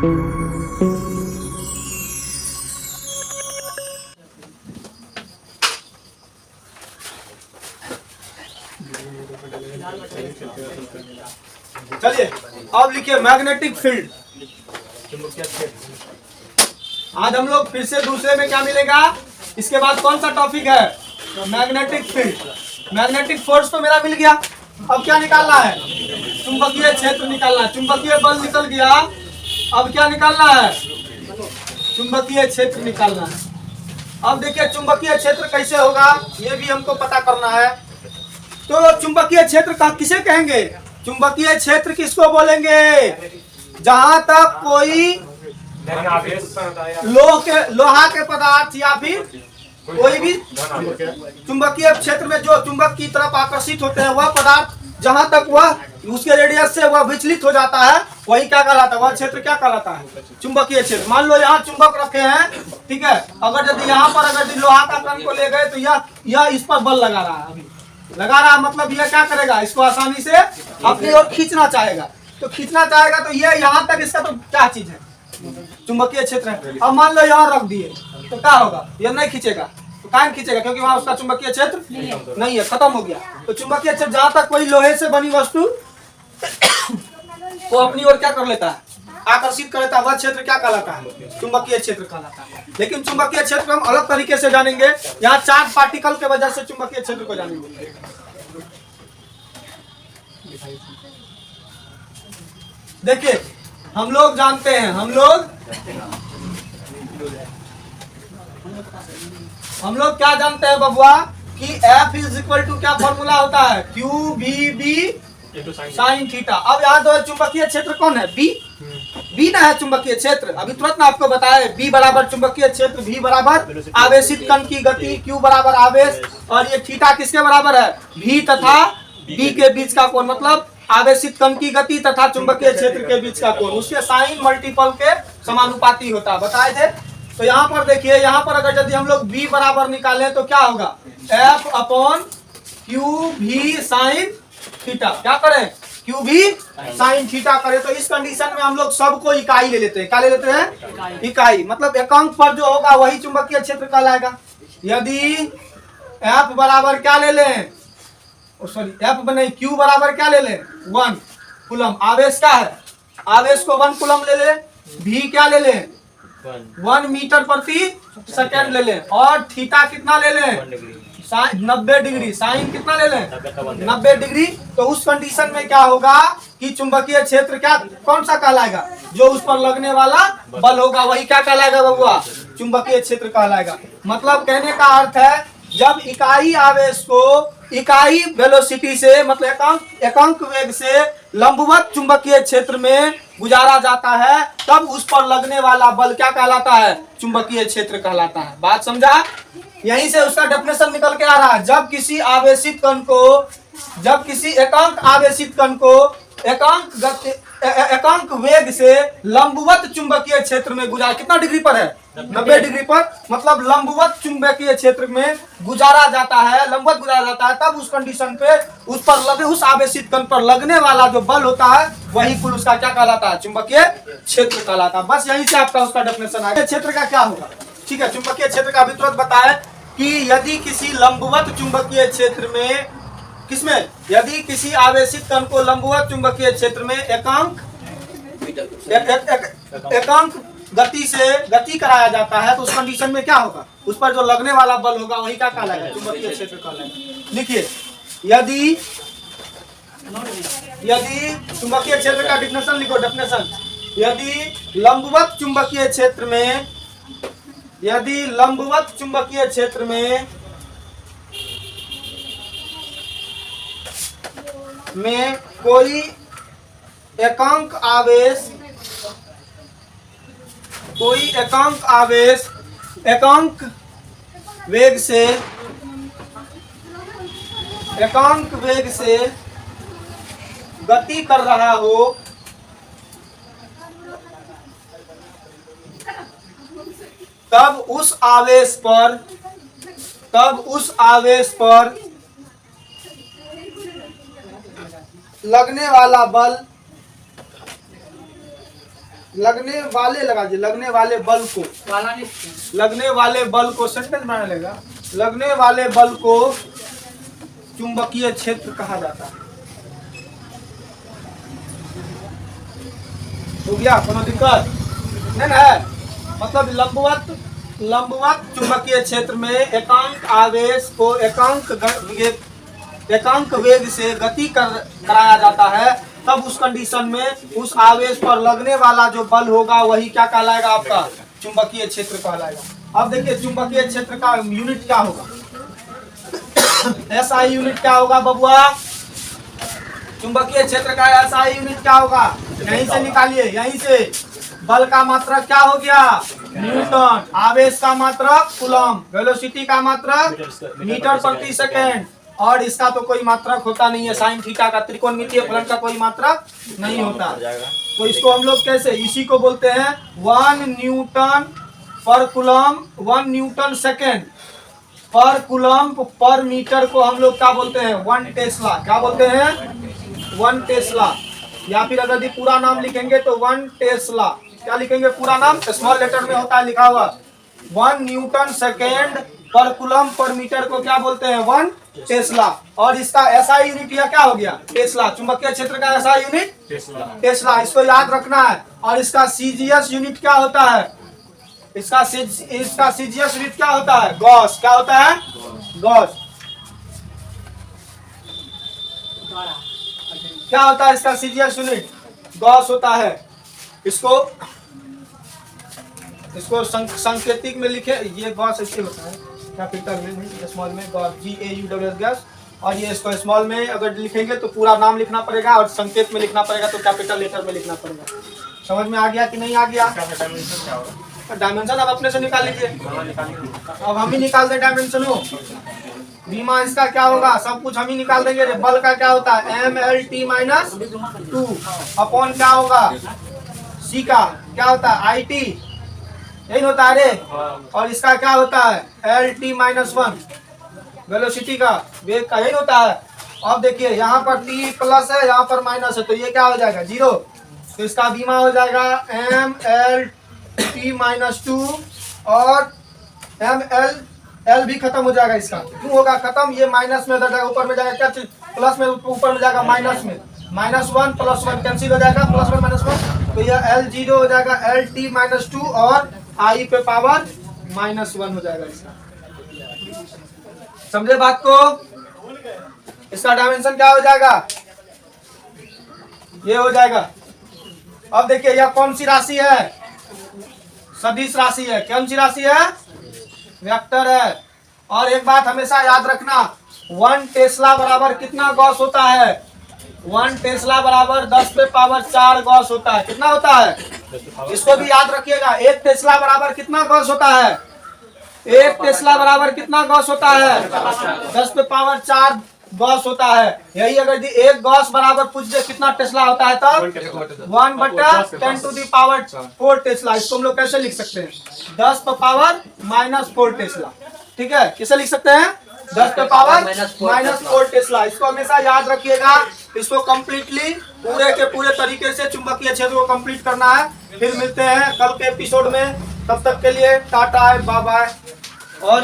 चलिए अब लिखिए मैग्नेटिक फील्ड। आज हम लोग फिर से दूसरे में क्या मिलेगा, इसके बाद कौन सा टॉपिक है, मैग्नेटिक फील्ड। मैग्नेटिक फोर्स तो मेरा मिल गया, अब क्या निकालना है, चुंबकीय क्षेत्र निकालना है। चुंबकीय बल निकल गया, अब क्या निकालना है, चुंबकीय क्षेत्र निकालना है। अब देखिए चुंबकीय क्षेत्र कैसे होगा ये भी हमको पता करना है। तो चुंबकीय क्षेत्र का किसे कहेंगे, चुंबकीय क्षेत्र किसको बोलेंगे, जहां तक कोई लोहा के पदार्थ या फिर कोई भी चुंबकीय क्षेत्र में जो चुंबक की तरफ आकर्षित होते हैं वह पदार्थ, जहां तक वह उसके रेडियस से वह विचलित हो जाता है, वही क्या कहलाता है, वह क्षेत्र क्या कहलाता है, चुंबकीय क्षेत्र। मान लो यहाँ चुंबक रखे हैं, ठीक है, अगर यदि यहाँ पर अगर लोहा का कण को ले गए तो यह इस पर बल लगा रहा है, अभी लगा रहा है, मतलब यह क्या करेगा, इसको आसानी से अपनी ओर खींचना चाहेगा। तो खींचना चाहेगा तो ये यहाँ तक इसका तो क्या चीज है, चुंबकीय क्षेत्र है। अब मान लो यहाँ रख दिए तो क्या होगा, यह नहीं खींचेगा, तो काहे खींचेगा, क्योंकि वहां उसका चुंबकीय क्षेत्र नहीं है, खत्म हो गया। तो चुंबकीय क्षेत्र जहां तक कोई लोहे से बनी वस्तु को अपनी ओर क्या कर लेता है, आकर्षित कर लेता है, वह क्षेत्र क्या कहलाता है, चुंबकीय क्षेत्र कहलाता है। लेकिन चुंबकीय क्षेत्र हम अलग तरीके से जानेंगे, यहाँ चार्ज पार्टिकल के वजह से चुंबकीय क्षेत्र को जानेंगे। देखिए हम लोग जानते हैं, हम लोग क्या जानते हैं बबुआ कि F इज इक्वल टू क्या फॉर्मूला होता है, q b b sine theta. अब यहाँ दो चुंबकीय क्षेत्र कौन है, बी ना है चुंबकीय क्षेत्र, अभी तुरंत ना आपको बताया, बी बराबर चुंबकीय क्षेत्र, भी बराबर आवेशित कण की गति, क्यू बराबर आवेश, और ये थीटा किसके बराबर है, भी तथा बी के बीच का कोण, मतलब आवेशित कण की गति तथा चुंबकीय क्षेत्र के बीच का कोण, उसके साइन मल्टीपल के समानुपाती होता है, बताए थे। तो यहाँ पर देखिए, यहाँ पर अगर यदि हम लोग बी बराबर निकालें तो क्या होगा, एफ अपॉन क्यू भी साइन थीटा, क्या करें, क्यू भी साइन थीटा करें। तो इस कंडीशन में हम लोग सबको इकाई ले लेते हैं, क्या ले लेते हैं, इकाई, मतलब एकांक पर जो होगा वही चुंबकीय क्षेत्र कहलाएगा। यदि एफ बराबर क्या ले लें, सॉरी एफ बने क्यू बराबर क्या ले लें, 1 कूलम, आवेश क्या है, आवेश को 1 कूलम ले लें, भी क्या ले लें, 1 मीटर प्रति सेकेंड ले लें, और थीटा कितना ले लें, 90 डिग्री, साइन कितना ले लें, 90 डिग्री। तो उस कंडीशन में क्या होगा कि चुंबकीय क्षेत्र क्या कौन सा कहलाएगा, जो उस पर लगने वाला बल होगा वही क्या कहलाएगा बबुआ, चुंबकीय क्षेत्र कहलाएगा। मतलब कहने का अर्थ है जब इकाई आवेश को इकाई वेलोसिटी से, मतलब एकांक वेग से लंबवत चुंबकीय क्षेत्र में गुजारा जाता है, तब उस पर लगने वाला बल क्या कहलाता है, चुंबकीय क्षेत्र कहलाता है। बात समझा, यहीं से उसका डेफिनेशन निकल के आ रहा है। जब किसी एकांक आवेशित कण को एकांक वेग से लंबवत चुंबकीय क्षेत्र में गुजारा, कितना डिग्री पर है, 90 डिग्री पर, मतलब लंबवत चुंबकीय क्षेत्र में गुजारा जाता है, लंबवत गुजारा जाता है, तब उस कंडीशन पे उस पर लगे, उस आवेशित कण पर लगने वाला जो बल होता है वही कुल उसका क्या कहलाता है, चुंबकीय क्षेत्र कहलाता है। बस यहीं से आपका उसका डेफिनेशन आया। क्षेत्र का क्या होगा, ठीक है, चुंबकीय क्षेत्र का अभी तुरंत बताया कि यदि किसी लंबवत चुंबकीय क्षेत्र में, किसमें, यदि किसी आवेशित कण को लंबवत चुंबकीय क्षेत्र में एकांक गति कराया जाता है, तो उस कंडीशन में क्या होगा, उस पर जो लगने वाला बल होगा वही क्या कहलाएगा, चुंबकीय क्षेत्र कहलाएगा। लिखिए, यदि चुंबकीय क्षेत्र का डेफिनेशन लिखो, डेफिनेशन, यदि लंबवत चुंबकीय क्षेत्र में कोई एकांक आवेश एकांक वेग से गति कर रहा हो, तब उस आवेश पर लगने वाला बल लगने वाले लगा दीजिए, लगने वाले बल को, लगने वाले बल को सेंटेंस बनाने लगेगा। लगने वाले बल को चुंबकीय क्षेत्र कहा जाता है। हो गया, कोनो दिक्कत नहीं ना है? मतलब लंबवत चुंबकीय क्षेत्र में एकांक आवेश को एकांक वेग से गति कराया जाता है, तब उस कंडीशन में उस आवेश पर लगने वाला जो बल होगा वही क्या कहलाएगा? आपका चुंबकीय क्षेत्र कहलाएगा। अब देखिए चुंबकीय क्षेत्र का यूनिट क्या होगा? एसआई यूनिट क्या होगा बबुआ? चुंबकीय क्षेत्र का एसआई यूनिट क्या होगा? यहीं से निकालिए, यहीं से। बल का मात्रक क्या हो गया? न्यूटन। आवेश का मात्रक कूलम। वेलोसिटी का मात्रक मीटर प्रति सेकेंड। और इसका तो कोई मात्रक होता नहीं है, साइन थीटा का, त्रिकोणमितीय फलन का कोई मात्रक नहीं होता। तो इसको हम लोग कैसे, इसी को बोलते हैं 1 न्यूटन पर कूलम, 1 न्यूटन सेकेंड पर कूलम पर मीटर को हम लोग क्या बोलते हैं? 1 टेस्ला। क्या बोलते हैं? 1 टेस्ला। या फिर अगर पूरा नाम लिखेंगे तो 1 टेस्ला। क्या लिखेंगे पूरा नाम? स्मॉल लेटर में होता है लिखा हुआ। 1 न्यूटन सेकेंड पर कूलम पर मीटर को क्या बोलते हैं? 1 टेस्ला। और इसका एसआई यूनिट यह क्या हो गया? टेस्ला। चुंबकीय क्षेत्र का एसआई यूनिट टेस्ला, इसको याद रखना है। और इसका सीजीएस यूनिट क्या होता है? इसका सीजीएस यूनिट क्या होता है? गॉस। क्या होता है? गॉस। क्या होता है इसका सीजीएस यूनिट? गॉस होता है। इसको सांकेतिक में लिखे, ये गॉस ऐसे होता है, कैपिटल में, स्मॉल में गॉस, GAUSS गैस। और ये इसको स्मॉल में अगर लिखेंगे तो पूरा नाम लिखना पड़ेगा, और संकेत में लिखना पड़ेगा तो कैपिटल लेटर में लिखना पड़ेगा। समझ में आ गया कि नहीं आ गया? डायमेंशन अब अपने से निकाल लीजिए। अब हम ही निकाल दें डायमेंशन हो। बीमा इसका क्या होगा? सब कुछ हम ही निकाल देंगे। बल का क्या होता है? MLT-2 अपॉन क्या होगा? C का क्या होता है? IT। यही होता है रे। और इसका क्या होता है? LT-1 वेलोसिटी का, वेग का, यही होता है। अब देखिए यहाँ पर T प्लस है, यहाँ पर माइनस है, तो ये क्या हो जाएगा? 0। तो इसका बीमा हो जाएगा MLT-2 और L भी खत्म हो जाएगा। इसका क्यों होगा खत्म? ये माइनस में जाएगा, ऊपर में जाएगा क्या चीज? प्लस में, ऊपर में जाएगा माइनस में। -1 + 1 कैंसिल हो जाएगा, +1 -1, तो यह L0 हो जाएगा, LT-2 और I पे पावर -1 हो जाएगा इसका। समझे बात को? इसका डायमेंशन क्या हो जाएगा? ये हो जाएगा। अब देखिए यह कौन सी राशि है? सदिश राशि है। कौन सी राशि है? वेक्टर है। और एक बात हमेशा याद रखना, 1 टेस्ला बराबर कितना गॉस होता है? 1 टेस्ला बराबर 10⁴ गॉस होता है। कितना होता है? इसको भी याद रखिएगा। 1 टेस्ला बराबर कितना गॉस होता है? 1 टेस्ला बराबर कितना गॉस होता है? 10⁴ गॉस होता है। यही अगर 1 गॉस बराबर पूछ दे कितना टेस्ला होता है तब 1/10⁴ टेस्ला। इसको हम लोग कैसे लिख सकते हैं? 10⁻⁻4 टेस्ला। ठीक है, किसे लिख सकते हैं? 10⁻⁻4 टेस्ला। इसको हमेशा याद रखिएगा। इसको कंप्लीटली पूरे के पूरे तरीके से चुंबकीय क्षेत्र को कंप्लीट करना है। फिर मिलते हैं कल के एपिसोड में। तब तक के लिए टाटा, बाय बाय। और